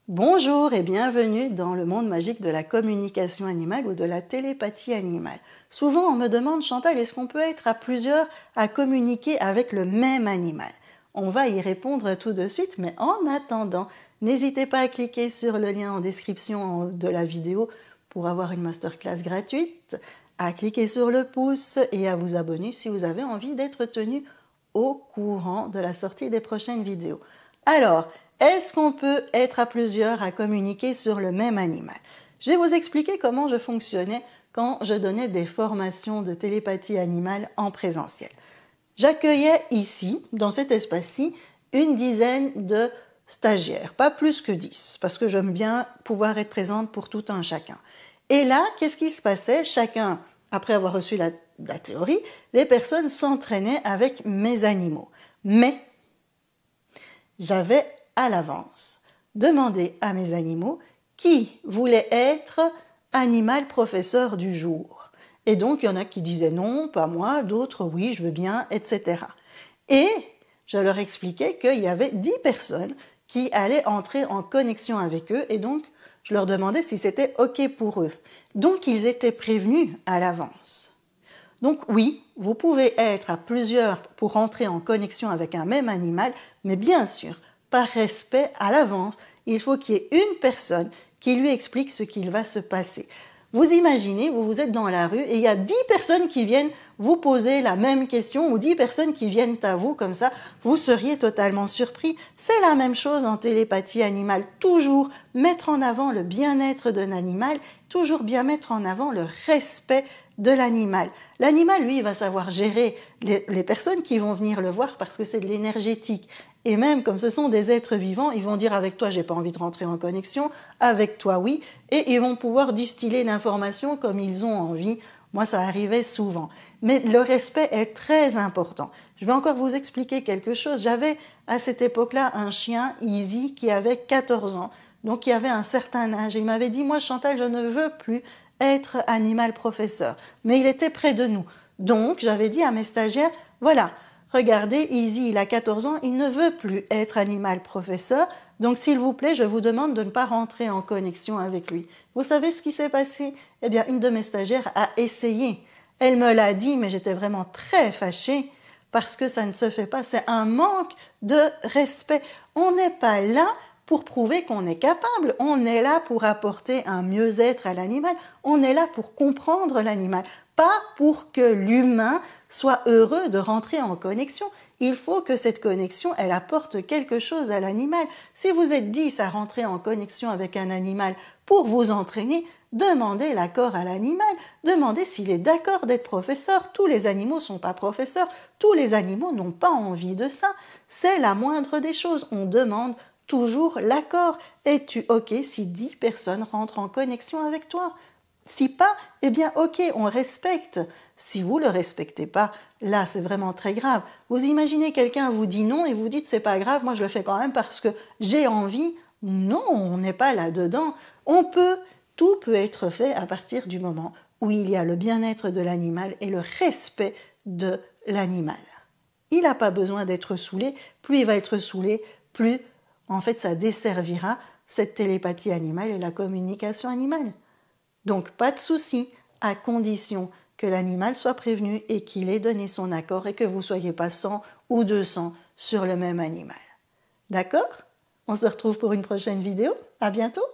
Bonjour et bienvenue dans le monde magique de la communication animale ou de la télépathie animale. Souvent on me demande, Chantal, est-ce qu'on peut être à plusieurs à communiquer avec le même animal? On va y répondre tout de suite, mais en attendant, n'hésitez pas à cliquer sur le lien en description de la vidéo pour avoir une masterclass gratuite, à cliquer sur le pouce et à vous abonner si vous avez envie d'être tenu au courant de la sortie des prochaines vidéos. Alors, est-ce qu'on peut être à plusieurs à communiquer sur le même animal? Je vais vous expliquer comment je fonctionnais quand je donnais des formations de télépathie animale en présentiel. J'accueillais ici, dans cet espace-ci, une dizaine de stagiaires, pas plus que 10, parce que j'aime bien pouvoir être présente pour tout un chacun. Et là, qu'est-ce qui se passait? Chacun, après avoir reçu la théorie, les personnes s'entraînaient avec mes animaux. Mais j'avais à l'avance demandé à mes animaux qui voulait être animal professeur du jour. Et donc, il y en a qui disaient non, pas moi, d'autres oui, je veux bien, etc. Et je leur expliquais qu'il y avait 10 personnes qui allaient entrer en connexion avec eux et donc, je leur demandais si c'était OK pour eux. Donc, ils étaient prévenus à l'avance. Donc oui, vous pouvez être à plusieurs pour entrer en connexion avec un même animal, mais bien sûr, par respect à l'avance, il faut qu'il y ait une personne qui lui explique ce qu'il va se passer. Vous imaginez, vous êtes dans la rue et il y a 10 personnes qui viennent vous poser la même question ou 10 personnes qui viennent à vous comme ça, vous seriez totalement surpris. C'est la même chose en télépathie animale. Toujours mettre en avant le bien-être d'un animal, toujours bien mettre en avant le respect de l'animal. L'animal, lui, il va savoir gérer les personnes qui vont venir le voir parce que c'est de l'énergétique. Et même comme ce sont des êtres vivants, ils vont dire avec toi, j'ai pas envie de rentrer en connexion, avec toi, oui, et ils vont pouvoir distiller l'information comme ils ont envie. Moi, ça arrivait souvent. Mais le respect est très important. Je vais encore vous expliquer quelque chose. J'avais à cette époque-là un chien, Easy, qui avait 14 ans. Donc, il avait un certain âge. Et il m'avait dit, moi, Chantal, je ne veux plus être animal professeur. Mais il était près de nous. Donc, j'avais dit à mes stagiaires, voilà, regardez, Easy, il a 14 ans, il ne veut plus être animal professeur. Donc, s'il vous plaît, je vous demande de ne pas rentrer en connexion avec lui. Vous savez ce qui s'est passé? Eh bien, une de mes stagiaires a essayé. Elle me l'a dit, mais j'étais vraiment très fâchée parce que ça ne se fait pas. C'est un manque de respect. On n'est pas là pour prouver qu'on est capable. On est là pour apporter un mieux-être à l'animal. On est là pour comprendre l'animal, pas pour que l'humain soit heureux de rentrer en connexion. Il faut que cette connexion, elle apporte quelque chose à l'animal. Si vous êtes 10 à rentrer en connexion avec un animal pour vous entraîner, demandez l'accord à l'animal, demandez s'il est d'accord d'être professeur. Tous les animaux ne sont pas professeurs, tous les animaux n'ont pas envie de ça. C'est la moindre des choses. On demande toujours l'accord. Es-tu OK si 10 personnes rentrent en connexion avec toi? Si pas, eh bien OK, on respecte. Si vous ne le respectez pas, là c'est vraiment très grave. Vous imaginez quelqu'un vous dit non et vous dites c'est pas grave, moi je le fais quand même parce que j'ai envie. Non, on n'est pas là-dedans. Tout peut être fait à partir du moment où il y a le bien-être de l'animal et le respect de l'animal. Il n'a pas besoin d'être saoulé. Plus il va être saoulé, plus en fait ça desservira cette télépathie animale et la communication animale. Donc pas de souci, à condition que l'animal soit prévenu et qu'il ait donné son accord et que vous ne soyez pas 100 ou 200 sur le même animal. D'accord? On se retrouve pour une prochaine vidéo. À bientôt!